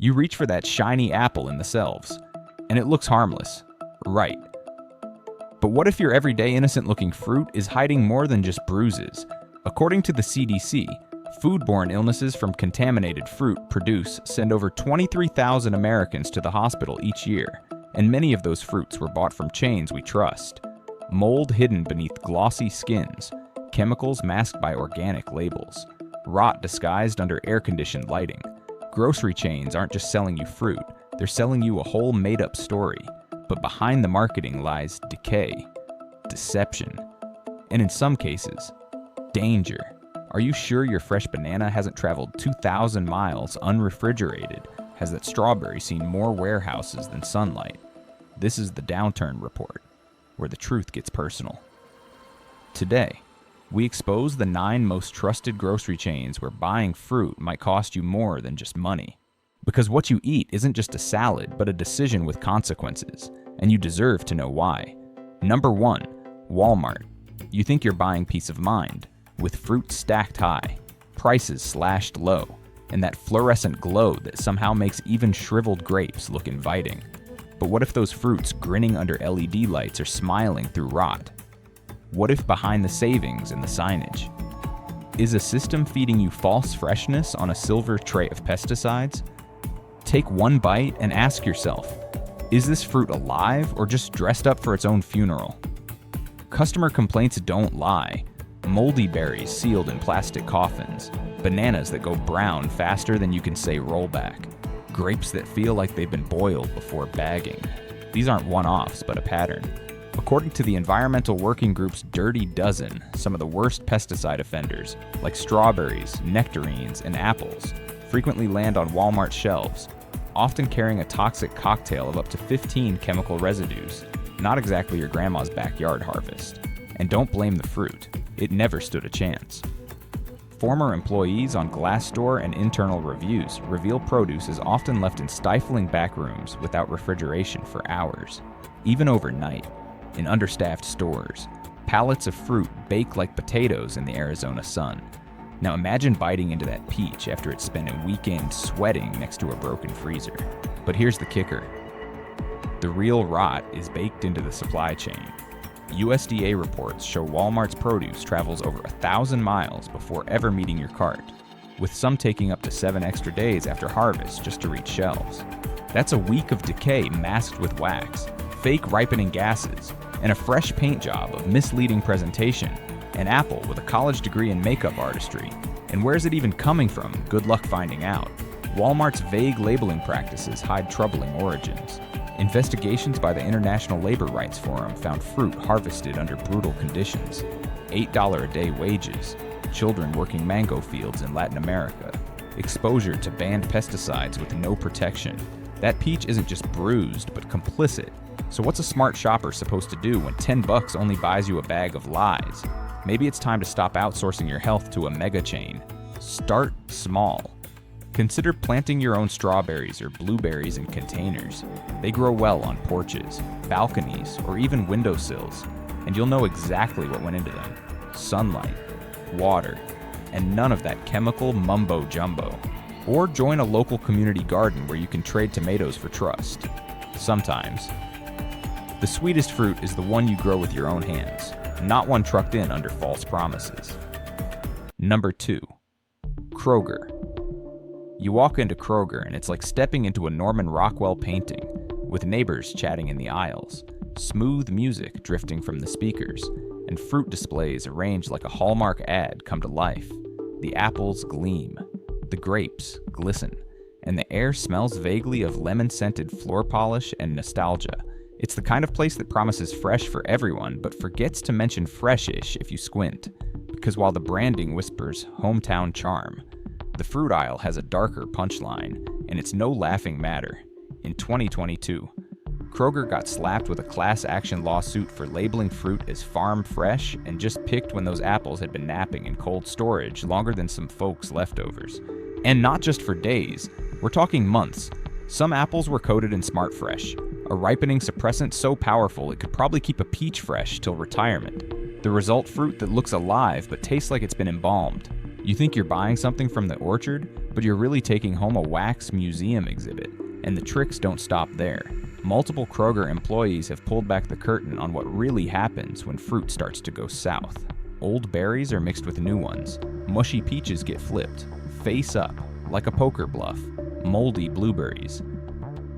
You reach for that shiny apple in the shelves, and it looks harmless, right? But what if your everyday innocent-looking fruit is hiding more than just bruises? According to the CDC, foodborne illnesses from contaminated fruit produce send over 23,000 Americans to the hospital each year, and many of those fruits were bought from chains we trust. Mold hidden beneath glossy skins, chemicals masked by organic labels, rot disguised under air-conditioned lighting. Grocery chains aren't just selling you fruit, they're selling you a whole made-up story. But behind the marketing lies decay, deception, and in some cases, danger. Are you sure your fresh banana hasn't traveled 2,000 miles unrefrigerated? Has that strawberry seen more warehouses than sunlight? This is the Downturn Report, where the truth gets personal. Today, we expose the 9 most trusted grocery chains where buying fruit might cost you more than just money. Because what you eat isn't just a salad, but a decision with consequences, and you deserve to know why. Number 1, Walmart. You think you're buying peace of mind, with fruit stacked high, prices slashed low, and that fluorescent glow that somehow makes even shriveled grapes look inviting. But what if those fruits grinning under LED lights are smiling through rot? What if behind the savings and the signage? Is a system feeding you false freshness on a silver tray of pesticides? Take one bite and ask yourself, is this fruit alive or just dressed up for its own funeral? Customer complaints don't lie. Moldy berries sealed in plastic coffins, bananas that go brown faster than you can say rollback, grapes that feel like they've been boiled before bagging. These aren't one-offs, but a pattern. According to the Environmental Working Group's Dirty Dozen, some of the worst pesticide offenders, like strawberries, nectarines, and apples, frequently land on Walmart shelves, often carrying a toxic cocktail of up to 15 chemical residues. Not exactly your grandma's backyard harvest. And don't blame the fruit. It never stood a chance. Former employees on Glassdoor and internal reviews reveal produce is often left in stifling back rooms without refrigeration for hours, even overnight. In understaffed stores, pallets of fruit bake like potatoes in the Arizona sun. Now imagine biting into that peach after it's spent a weekend sweating next to a broken freezer. But here's the kicker. The real rot is baked into the supply chain. USDA reports show Walmart's produce travels over 1,000 miles before ever meeting your cart, with some taking up to 7 extra days after harvest just to reach shelves. That's a week of decay masked with wax, fake ripening gases, and a fresh paint job of misleading presentation. An apple with a college degree in makeup artistry. And where's it even coming from? Good luck finding out. Walmart's vague labeling practices hide troubling origins. Investigations by the International Labor Rights Forum found fruit harvested under brutal conditions. $8 a day wages. Children working mango fields in Latin America. Exposure to banned pesticides with no protection. That peach isn't just bruised, but complicit. So what's a smart shopper supposed to do when $10 only buys you a bag of lies? Maybe it's time to stop outsourcing your health to a mega chain. Start small. Consider planting your own strawberries or blueberries in containers. They grow well on porches, balconies, or even windowsills, and you'll know exactly what went into them. Sunlight, water, and none of that chemical mumbo jumbo. Or join a local community garden where you can trade tomatoes for trust. Sometimes. The sweetest fruit is the one you grow with your own hands, not one trucked in under false promises. Number 2, Kroger. You walk into Kroger and it's like stepping into a Norman Rockwell painting, with neighbors chatting in the aisles, smooth music drifting from the speakers, and fruit displays arranged like a Hallmark ad come to life. The apples gleam, the grapes glisten, and the air smells vaguely of lemon-scented floor polish and nostalgia. It's the kind of place that promises fresh for everyone, but forgets to mention fresh-ish if you squint. Because while the branding whispers hometown charm, the fruit aisle has a darker punchline, and it's no laughing matter. In 2022, Kroger got slapped with a class action lawsuit for labeling fruit as farm fresh and just picked when those apples had been napping in cold storage longer than some folks' leftovers. And not just for days, we're talking months. Some apples were coated in Smart Fresh, a ripening suppressant so powerful it could probably keep a peach fresh till retirement. The result, fruit that looks alive but tastes like it's been embalmed. You think you're buying something from the orchard, but but you're really taking home a wax museum exhibit, and the tricks don't stop there. Multiple Kroger employees have pulled back the curtain on what really happens when fruit starts to go south. Old berries are mixed with new ones, mushy peaches get flipped, face up, like a poker bluff, moldy blueberries.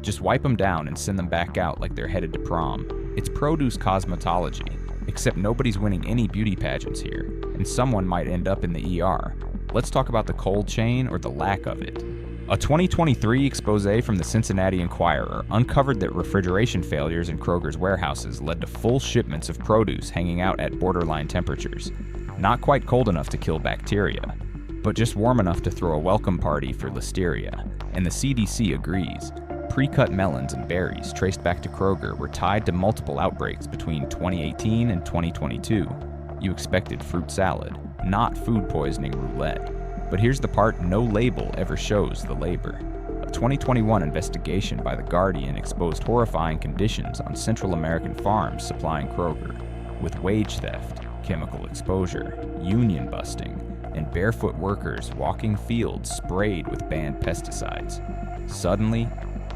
Just wipe them down and send them back out like they're headed to prom. It's produce cosmetology, except nobody's winning any beauty pageants here, and someone might end up in the ER. Let's talk about the cold chain, or the lack of it. A 2023 expose from the Cincinnati Enquirer uncovered that refrigeration failures in Kroger's warehouses led to full shipments of produce hanging out at borderline temperatures. Not quite cold enough to kill bacteria, but just warm enough to throw a welcome party for listeria. And the CDC agrees. Pre-cut melons and berries traced back to Kroger were tied to multiple outbreaks between 2018 and 2022. You expected fruit salad, not food poisoning roulette. But here's the part no label ever shows the labor. A 2021 investigation by The Guardian exposed horrifying conditions on Central American farms supplying Kroger, with wage theft, chemical exposure, union busting, and barefoot workers walking fields sprayed with banned pesticides. Suddenly,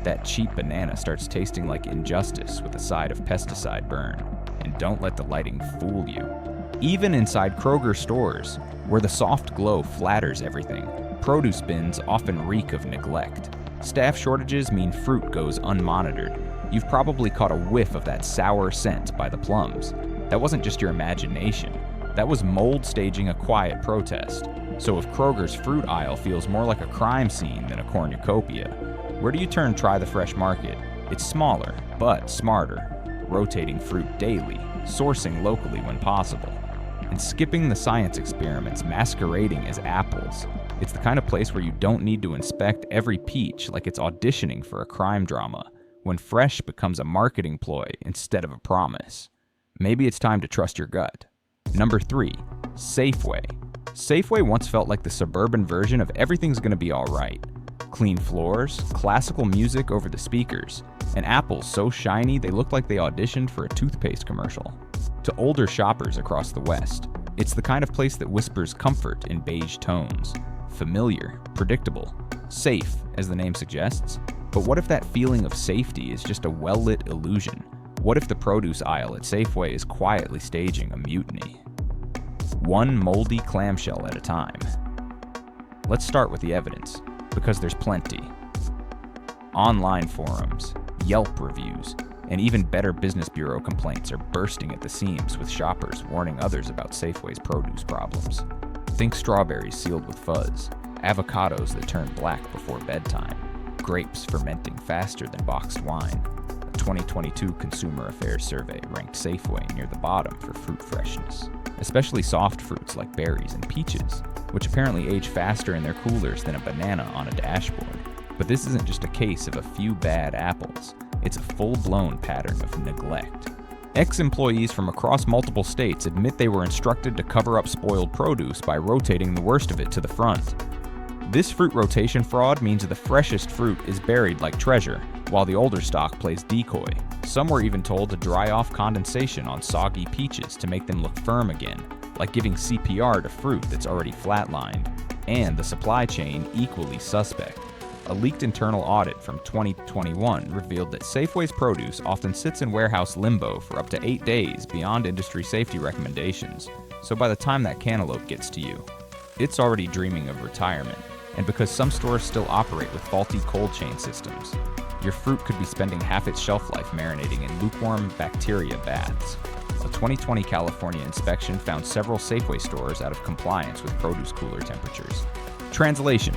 that cheap banana starts tasting like injustice with a side of pesticide burn. And don't let the lighting fool you. Even inside Kroger stores, where the soft glow flatters everything, produce bins often reek of neglect. Staff shortages mean fruit goes unmonitored. You've probably caught a whiff of that sour scent by the plums. That wasn't just your imagination. That was mold staging a quiet protest. So if Kroger's fruit aisle feels more like a crime scene than a cornucopia, where do you turn Try the Fresh Market? It's smaller, but smarter. Rotating fruit daily, sourcing locally when possible, and skipping the science experiments masquerading as apples. It's the kind of place where you don't need to inspect every peach like it's auditioning for a crime drama, when fresh becomes a marketing ploy instead of a promise. Maybe it's time to trust your gut. Number 3, Safeway. Safeway once felt like the suburban version of everything's gonna be alright. Clean floors, classical music over the speakers, and apples so shiny they look like they auditioned for a toothpaste commercial. To older shoppers across the West, it's the kind of place that whispers comfort in beige tones. Familiar, predictable, safe, as the name suggests. But what if that feeling of safety is just a well-lit illusion? What if the produce aisle at Safeway is quietly staging a mutiny? One moldy clamshell at a time. Let's start with the evidence, because there's plenty. Online forums, Yelp reviews, and even Better Business Bureau complaints are bursting at the seams, with shoppers warning others about Safeway's produce problems. Think strawberries sealed with fuzz, avocados that turn black before bedtime, grapes fermenting faster than boxed wine. A 2022 Consumer Affairs survey ranked Safeway near the bottom for fruit freshness, especially soft fruits like berries and peaches, which apparently age faster in their coolers than a banana on a dashboard. But this isn't just a case of a few bad apples. It's a full-blown pattern of neglect. Ex-employees from across multiple states admit they were instructed to cover up spoiled produce by rotating the worst of it to the front. This fruit rotation fraud means the freshest fruit is buried like treasure, while the older stock plays decoy. Some were even told to dry off condensation on soggy peaches to make them look firm again, like giving CPR to fruit that's already flatlined. And the supply chain equally suspect. A leaked internal audit from 2021 revealed that Safeway's produce often sits in warehouse limbo for up to 8 days beyond industry safety recommendations. So by the time that cantaloupe gets to you, it's already dreaming of retirement. And because some stores still operate with faulty cold chain systems, your fruit could be spending half its shelf life marinating in lukewarm bacteria baths. A 2020 California inspection found several Safeway stores out of compliance with produce cooler temperatures. Translation: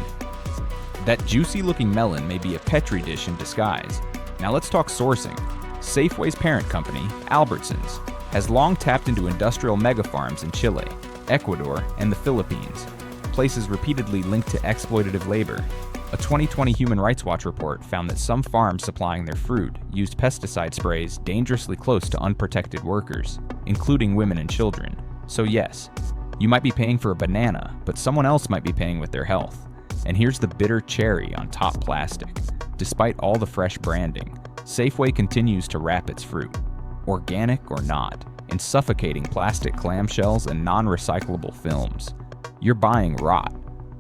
that juicy-looking melon may be a Petri dish in disguise. Now let's talk sourcing. Safeway's parent company, Albertsons, has long tapped into industrial megafarms in Chile, Ecuador, and the Philippines, places repeatedly linked to exploitative labor. A 2020 Human Rights Watch report found that some farms supplying their fruit used pesticide sprays dangerously close to unprotected workers, including women and children. So yes, you might be paying for a banana, but someone else might be paying with their health. And here's the bitter cherry on top plastic. Despite all the fresh branding, Safeway continues to wrap its fruit, organic or not, in suffocating plastic clamshells and non-recyclable films. You're buying rot,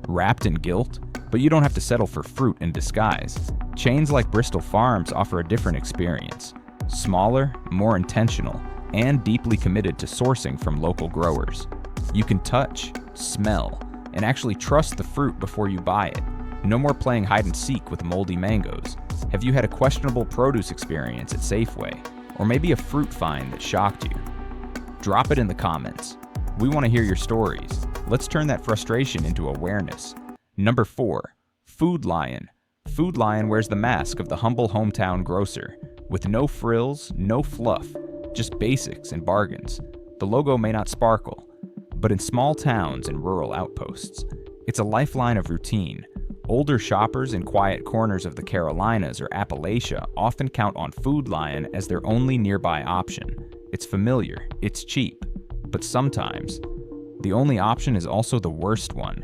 wrapped in guilt, But you don't have to settle for fruit in disguise. Chains like Bristol Farms offer a different experience. Smaller, more intentional, and deeply committed to sourcing from local growers. You can touch, smell, and actually trust the fruit before you buy it. No more playing hide and seek with moldy mangoes. Have you had a questionable produce experience at Safeway? Or maybe a fruit find that shocked you? Drop it in the comments. We want to hear your stories. Let's turn that frustration into awareness. Number 4. Food Lion. Food Lion wears the mask of the humble hometown grocer, with no frills, no fluff, just basics and bargains. The logo may not sparkle, but in small towns and rural outposts, it's a lifeline of routine. Older shoppers in quiet corners of the Carolinas or Appalachia often count on Food Lion as their only nearby option. It's familiar, it's cheap, but sometimes the only option is also the worst one.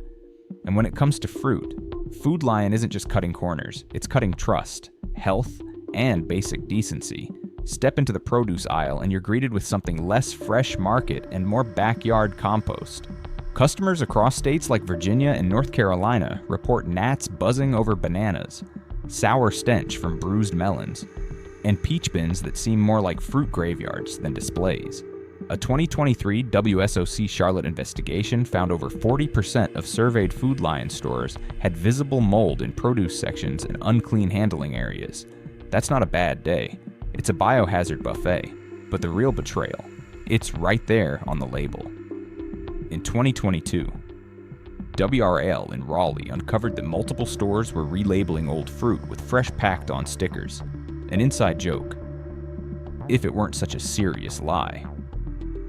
And when it comes to fruit, Food Lion isn't just cutting corners, it's cutting trust, health, and basic decency. Step into the produce aisle and you're greeted with something less fresh market and more backyard compost. Customers across states like Virginia and North Carolina report gnats buzzing over bananas, sour stench from bruised melons, and peach bins that seem more like fruit graveyards than displays. A 2023 WSOC Charlotte investigation found over 40% of surveyed Food Lion stores had visible mold in produce sections and unclean handling areas. That's not a bad day. It's a biohazard buffet, but the real betrayal, it's right there on the label. In 2022, WRAL in Raleigh uncovered that multiple stores were relabeling old fruit with fresh packed on stickers. An inside joke, if it weren't such a serious lie.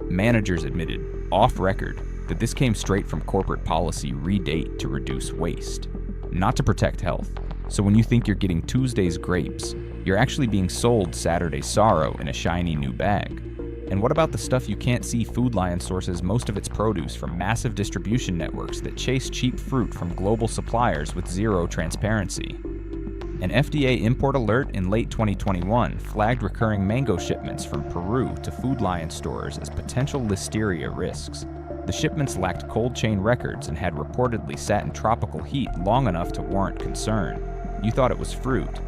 Managers admitted, off record, that this came straight from corporate policy redate to reduce waste, not to protect health. So when you think you're getting Tuesday's grapes, you're actually being sold Saturday's sorrow in a shiny new bag. And what about the stuff you can't see? Food Lion sources most of its produce from massive distribution networks that chase cheap fruit from global suppliers with zero transparency. An FDA import alert in late 2021 flagged recurring mango shipments from Peru to Food Lion stores as potential listeria risks. The shipments lacked cold chain records and had reportedly sat in tropical heat long enough to warrant concern. You thought it was fruit.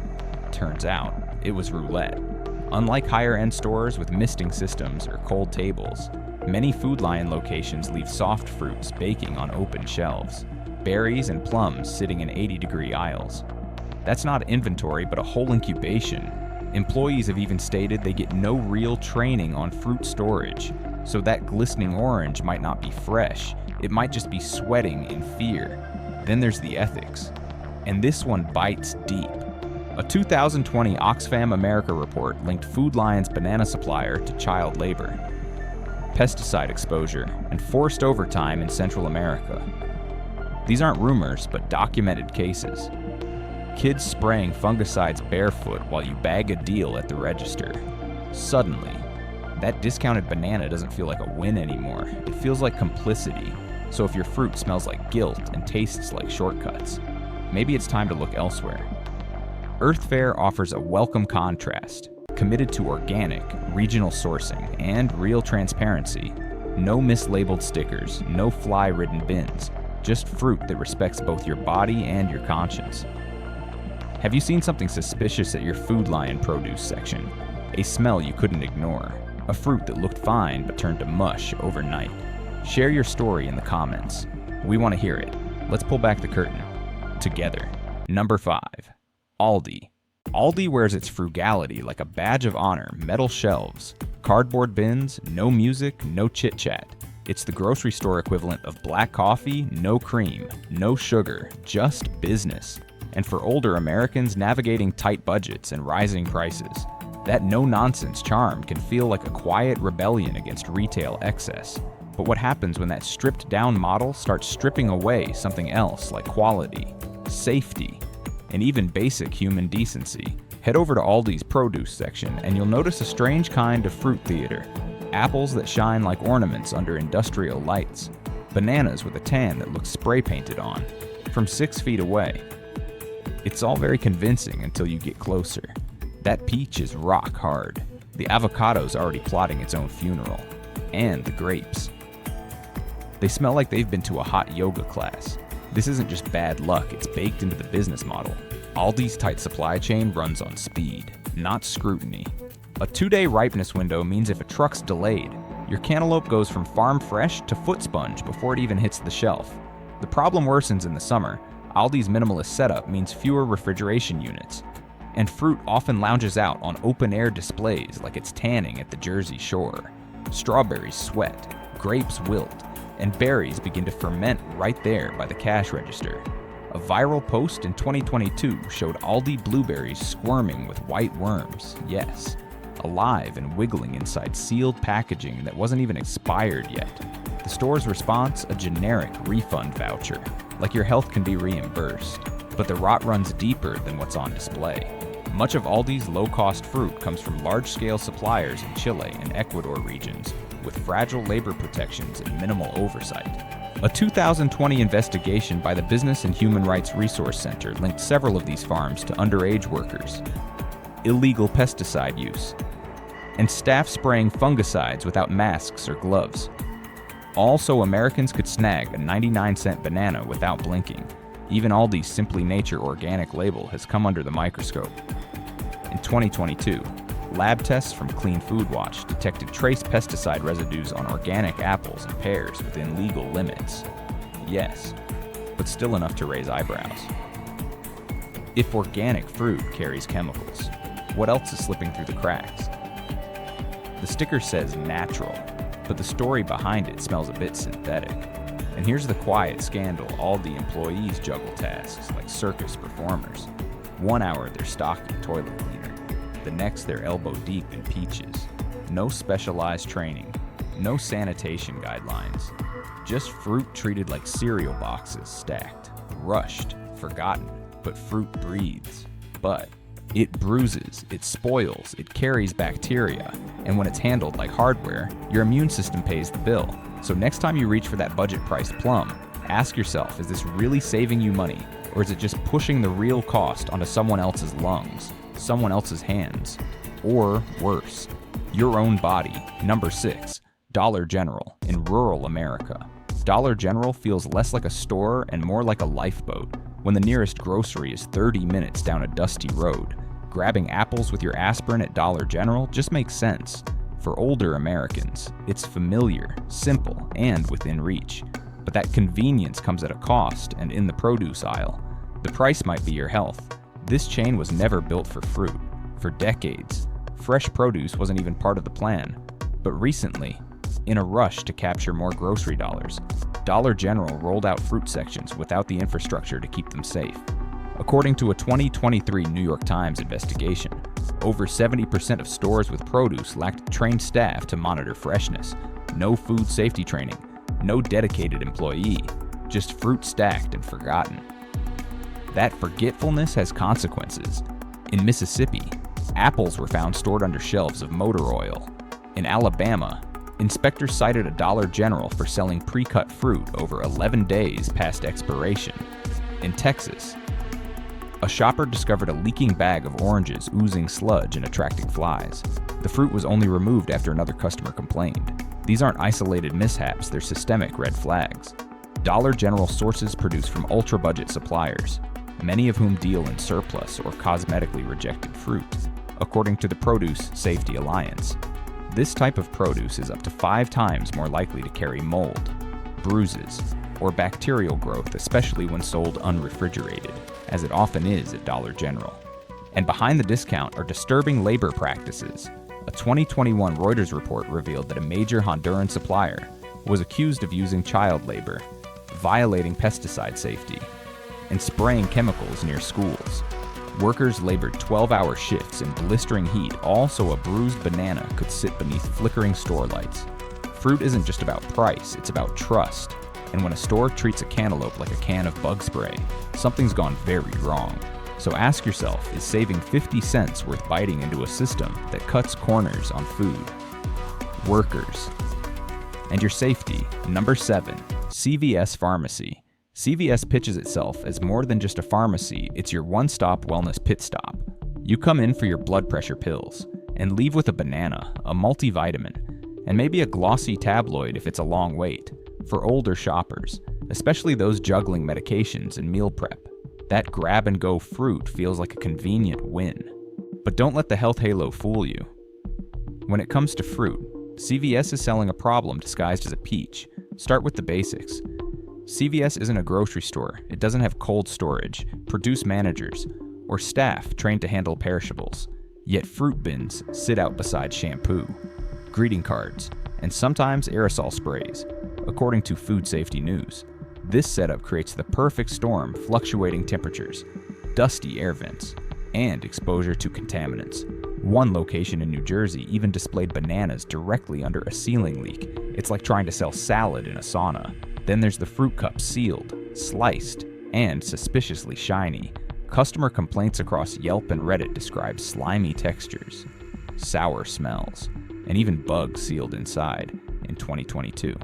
Turns out, it was roulette. Unlike higher-end stores with misting systems or cold tables, many Food Lion locations leave soft fruits baking on open shelves, berries and plums sitting in 80-degree aisles. That's not inventory, but a whole incubation. Employees have even stated they get no real training on fruit storage, so that glistening orange might not be fresh, it might just be sweating in fear. Then there's the ethics. And this one bites deep. A 2020 Oxfam America report linked Food Lion's banana supplier to child labor, pesticide exposure, and forced overtime in Central America. These aren't rumors, but documented cases. Kids spraying fungicides barefoot while you bag a deal at the register. Suddenly, that discounted banana doesn't feel like a win anymore. It feels like complicity. So if your fruit smells like guilt and tastes like shortcuts, maybe it's time to look elsewhere. Earth Fare offers a welcome contrast, committed to organic, regional sourcing, and real transparency. No mislabeled stickers, no fly-ridden bins, just fruit that respects both your body and your conscience. Have you seen something suspicious at your Food Lion produce section? A smell you couldn't ignore, a fruit that looked fine but turned to mush overnight. Share your story in the comments. We want to hear it. Let's pull back the curtain together. Number 5. Aldi. Aldi wears its frugality like a badge of honor. Metal shelves, cardboard bins, no music, no chit-chat. It's the grocery store equivalent of black coffee, no cream, no sugar, just business. And for older Americans navigating tight budgets and rising prices, that no-nonsense charm can feel like a quiet rebellion against retail excess. But what happens when that stripped-down model starts stripping away something else like quality, safety, and even basic human decency? Head over to Aldi's produce section and you'll notice a strange kind of fruit theater. Apples that shine like ornaments under industrial lights. Bananas with a tan that looks spray painted on, from 6 feet away. It's all very convincing until you get closer. That peach is rock hard. The avocado's already plotting its own funeral. And the grapes. They smell like they've been to a hot yoga class. This isn't just bad luck, it's baked into the business model. Aldi's tight supply chain runs on speed, not scrutiny. A 2-day ripeness window means if a truck's delayed, your cantaloupe goes from farm fresh to foot sponge before it even hits the shelf. The problem worsens in the summer. Aldi's minimalist setup means fewer refrigeration units, and fruit often lounges out on open-air displays like it's tanning at the Jersey Shore. Strawberries sweat, grapes wilt, and berries begin to ferment right there by the cash register. A viral post in 2022 showed Aldi blueberries squirming with white worms, yes, alive and wiggling inside sealed packaging that wasn't even expired yet. The store's response, a generic refund voucher, like your health can be reimbursed. But the rot runs deeper than what's on display. Much of Aldi's low-cost fruit comes from large-scale suppliers in Chile and Ecuador regions, with fragile labor protections and minimal oversight. A 2020 investigation by the Business and Human Rights Resource Center linked several of these farms to underage workers, illegal pesticide use, and staff spraying fungicides without masks or gloves. Also, Americans could snag a 99-cent banana without blinking. Even Aldi's Simply Nature organic label has come under the microscope. In 2022, lab tests from Clean Food Watch detected trace pesticide residues on organic apples and pears within legal limits. Yes, but still enough to raise eyebrows. If organic fruit carries chemicals, what else is slipping through the cracks? The sticker says natural, but the story behind it smells a bit synthetic. And here's the quiet scandal: Aldi employees juggle tasks like circus performers. 1 hour they're stocking toilet cleaner, the next they're elbow deep in peaches. No specialized training, no sanitation guidelines, just fruit treated like cereal boxes, stacked, rushed, forgotten. But fruit breathes. But it bruises, it spoils, it carries bacteria, and when it's handled like hardware, your immune system pays the bill. So next time you reach for that budget-priced plum, ask yourself, is this really saving you money, or is it just pushing the real cost onto someone else's lungs, someone else's hands, or worse, your own body? Number 6, Dollar General in rural America. Dollar General feels less like a store and more like a lifeboat. When the nearest grocery is 30 minutes down a dusty road, grabbing apples with your aspirin at Dollar General just makes sense. For older Americans, it's familiar, simple, and within reach. But that convenience comes at a cost, and in the produce aisle, the price might be your health. This chain was never built for fruit. For decades, fresh produce wasn't even part of the plan. But recently, in a rush to capture more grocery dollars, Dollar General rolled out fruit sections without the infrastructure to keep them safe. According to a 2023 New York Times investigation, over 70% of stores with produce lacked trained staff to monitor freshness. No food safety training, no dedicated employee, just fruit stacked and forgotten. That forgetfulness has consequences. In Mississippi, apples were found stored under shelves of motor oil. In Alabama, inspectors cited a Dollar General for selling pre-cut fruit over 11 days past expiration. In Texas, a shopper discovered a leaking bag of oranges oozing sludge and attracting flies. The fruit was only removed after another customer complained. These aren't isolated mishaps, they're systemic red flags. Dollar General sources produce from ultra-budget suppliers, many of whom deal in surplus or cosmetically rejected fruit, according to the Produce Safety Alliance. This type of produce is up to 5 times more likely to carry mold, bruises, or bacterial growth, especially when sold unrefrigerated, as it often is at Dollar General. And behind the discount are disturbing labor practices. A 2021 Reuters report revealed that a major Honduran supplier was accused of using child labor, violating pesticide safety, and spraying chemicals near schools. Workers labored 12-hour shifts in blistering heat, all so a bruised banana could sit beneath flickering store lights. Fruit isn't just about price, it's about trust. And when a store treats a cantaloupe like a can of bug spray, something's gone very wrong. So ask yourself, is saving 50 cents worth biting into a system that cuts corners on food? Workers. And your safety. Number 7, CVS Pharmacy. CVS pitches itself as more than just a pharmacy, it's your one-stop wellness pit stop. You come in for your blood pressure pills, and leave with a banana, a multivitamin, and maybe a glossy tabloid if it's a long wait. For older shoppers, especially those juggling medications and meal prep. That grab-and-go fruit feels like a convenient win. But don't let the health halo fool you. When it comes to fruit, CVS is selling a problem disguised as a peach. Start with the basics. CVS isn't a grocery store. It doesn't have cold storage, produce managers, or staff trained to handle perishables. Yet fruit bins sit out beside shampoo, greeting cards, and sometimes aerosol sprays, according to Food Safety News. This setup creates the perfect storm: fluctuating temperatures, dusty air vents, and exposure to contaminants. One location in New Jersey even displayed bananas directly under a ceiling leak. It's like trying to sell salad in a sauna. Then there's the fruit cup, sealed, sliced, and suspiciously shiny. Customer complaints across Yelp and Reddit describe slimy textures, sour smells, and even bugs sealed inside in 2022.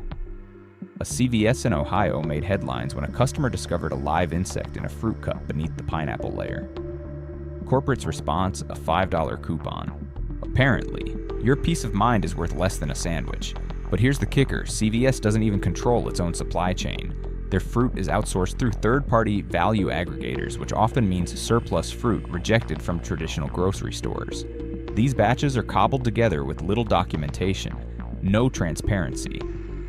A CVS in Ohio made headlines when a customer discovered a live insect in a fruit cup beneath the pineapple layer. Corporate's response: a $5 coupon. Apparently, your peace of mind is worth less than a sandwich. But here's the kicker: CVS doesn't even control its own supply chain. Their fruit is outsourced through third-party value aggregators, which often means surplus fruit rejected from traditional grocery stores. These batches are cobbled together with little documentation, no transparency,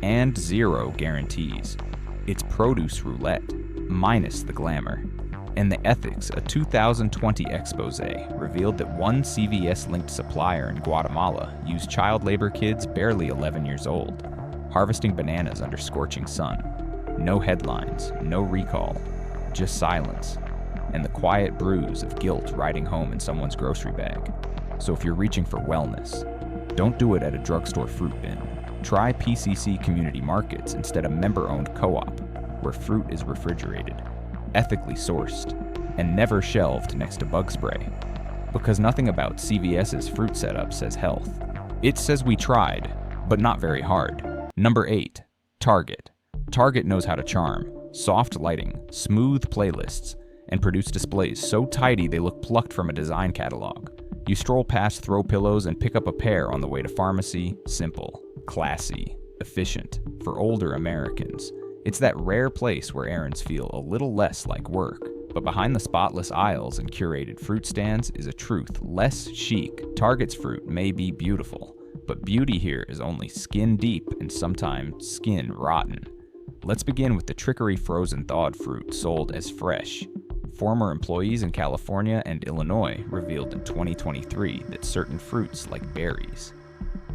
and zero guarantees. It's produce roulette, minus the glamour. And the ethics: a 2020 expose revealed that one CVS-linked supplier in Guatemala used child labor kids barely 11 years old, harvesting bananas under scorching sun. No headlines, no recall, just silence, and the quiet bruise of guilt riding home in someone's grocery bag. So if you're reaching for wellness, don't do it at a drugstore fruit bin. Try PCC community markets instead of member-owned co-op, where fruit is refrigerated, ethically sourced, and never shelved next to bug spray. Because nothing about CVS's fruit setup says health. It says we tried, but not very hard. Number 8. Target. Target knows how to charm. Soft lighting, smooth playlists, and produce displays so tidy they look plucked from a design catalog. You stroll past throw pillows and pick up a pair on the way to pharmacy. Simple, classy, efficient, for older Americans. It's that rare place where errands feel a little less like work. But behind the spotless aisles and curated fruit stands is a truth less chic. Target's fruit may be beautiful, but beauty here is only skin deep and sometimes skin rotten. Let's begin with the trickery frozen thawed fruit sold as fresh. Former employees in California and Illinois revealed in 2023 that certain fruits like berries,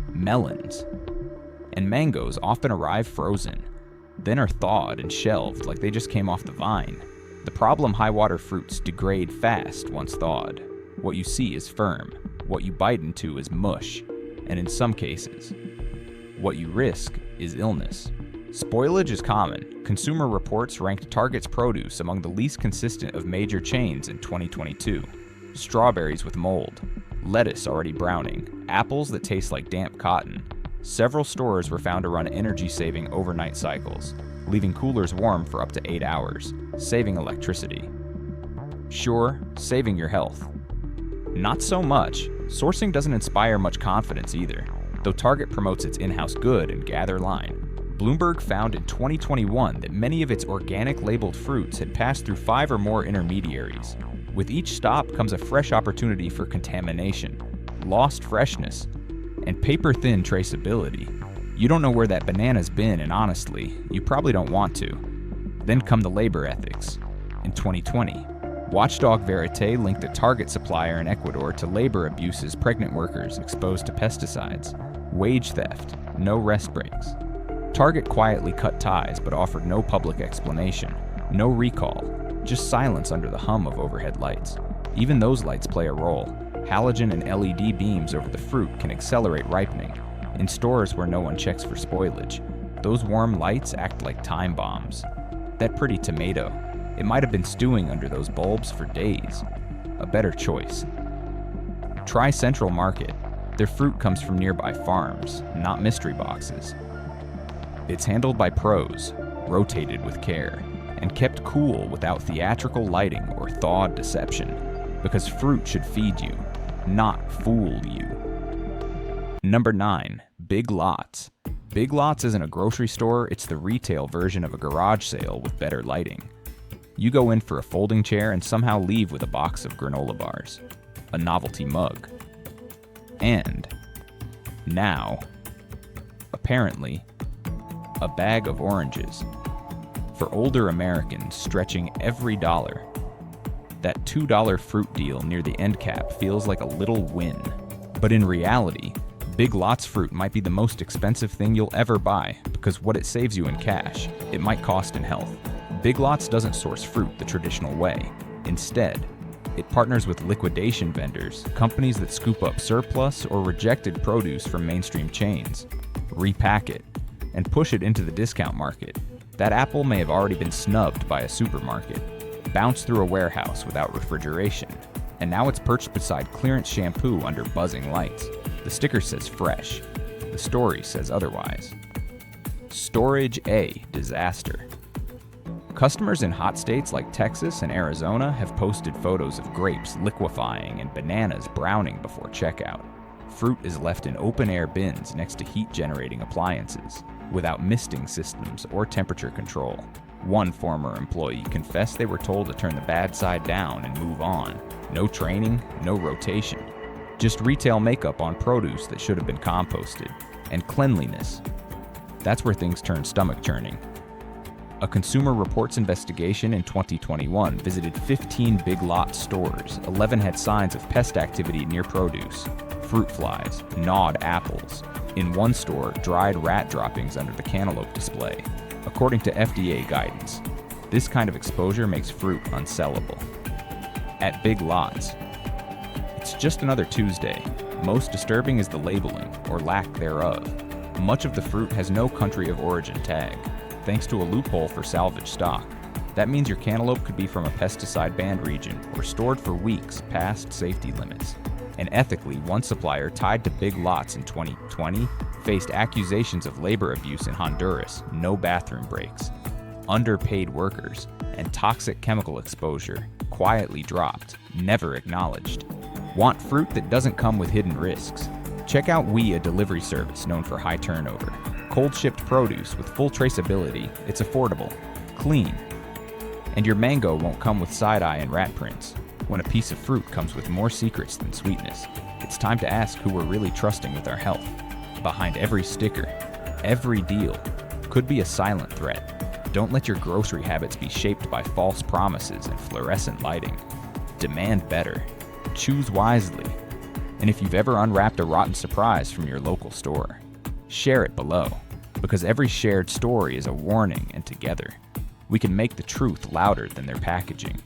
melons, and mangoes often arrive frozen, then are thawed and shelved like they just came off the vine. The problem: high water fruits degrade fast once thawed. What you see is firm, what you bite into is mush, and in some cases, what you risk is illness. Spoilage is common. Consumer Reports ranked Target's produce among the least consistent of major chains in 2022. Strawberries with mold, lettuce already browning, apples that taste like damp cotton. Several stores were found to run energy-saving overnight cycles, leaving coolers warm for up to 8 hours, saving electricity. Sure, saving your health. Not so much. Sourcing doesn't inspire much confidence either, though Target promotes its in-house good and gather line. Bloomberg found in 2021 that many of its organic labeled fruits had passed through 5 or more intermediaries. With each stop comes a fresh opportunity for contamination, lost freshness, and paper-thin traceability. You don't know where that banana's been, and honestly, you probably don't want to. Then come the labor ethics. In 2020, Watchdog Verite linked a Target supplier in Ecuador to labor abuses pregnant workers exposed to pesticides, wage theft, no rest breaks. Target quietly cut ties but offered no public explanation, no recall, just silence under the hum of overhead lights. Even those lights play a role. Halogen and LED beams over the fruit can accelerate ripening. In stores where no one checks for spoilage, those warm lights act like time bombs. That pretty tomato, it might have been stewing under those bulbs for days. A better choice. Try Central Market. Their fruit comes from nearby farms, not mystery boxes. It's handled by pros, rotated with care, and kept cool without theatrical lighting or thawed deception, because fruit should feed you, not fool you. Number 9. Big Lots. Big Lots isn't a grocery store, it's the retail version of a garage sale with better lighting. You go in for a folding chair and somehow leave with a box of granola bars, a novelty mug, and now, apparently, a bag of oranges. For older Americans stretching every dollar, that $2 fruit deal near the end cap feels like a little win. But in reality, Big Lots fruit might be the most expensive thing you'll ever buy because what it saves you in cash, it might cost in health. Big Lots doesn't source fruit the traditional way. Instead, it partners with liquidation vendors, companies that scoop up surplus or rejected produce from mainstream chains, repack it, and push it into the discount market. That apple may have already been snubbed by a supermarket, bounced through a warehouse without refrigeration, and now it's perched beside clearance shampoo under buzzing lights. The sticker says fresh. The story says otherwise. Storage A disaster. Customers in hot states like Texas and Arizona have posted photos of grapes liquefying and bananas browning before checkout. Fruit is left in open-air bins next to heat-generating appliances, without misting systems or temperature control. One former employee confessed they were told to turn the bad side down and move on. No training, no rotation. Just retail makeup on produce that should have been composted. And cleanliness. That's where things turn stomach-churning. A Consumer Reports investigation in 2021 visited 15 Big Lots stores. 11 had signs of pest activity near produce. Fruit flies, gnawed apples. In one store, dried rat droppings under the cantaloupe display. According to FDA guidance, this kind of exposure makes fruit unsellable. At Big Lots, it's just another Tuesday. Most disturbing is the labeling, or lack thereof. Much of the fruit has no country of origin tag, thanks to a loophole for salvage stock. That means your cantaloupe could be from a pesticide-banned region or stored for weeks past safety limits. And ethically, one supplier tied to Big Lots in 2020 faced accusations of labor abuse in Honduras, no bathroom breaks, underpaid workers, and toxic chemical exposure, quietly dropped, never acknowledged. Want fruit that doesn't come with hidden risks? Check out We, a delivery service known for high turnover. Cold-shipped produce with full traceability, it's affordable, clean, and your mango won't come with side-eye and rat prints. When a piece of fruit comes with more secrets than sweetness, it's time to ask who we're really trusting with our health. Behind every sticker, every deal, could be a silent threat. Don't let your grocery habits be shaped by false promises and fluorescent lighting. Demand better. Choose wisely. And if you've ever unwrapped a rotten surprise from your local store, share it below, because every shared story is a warning, and together, we can make the truth louder than their packaging.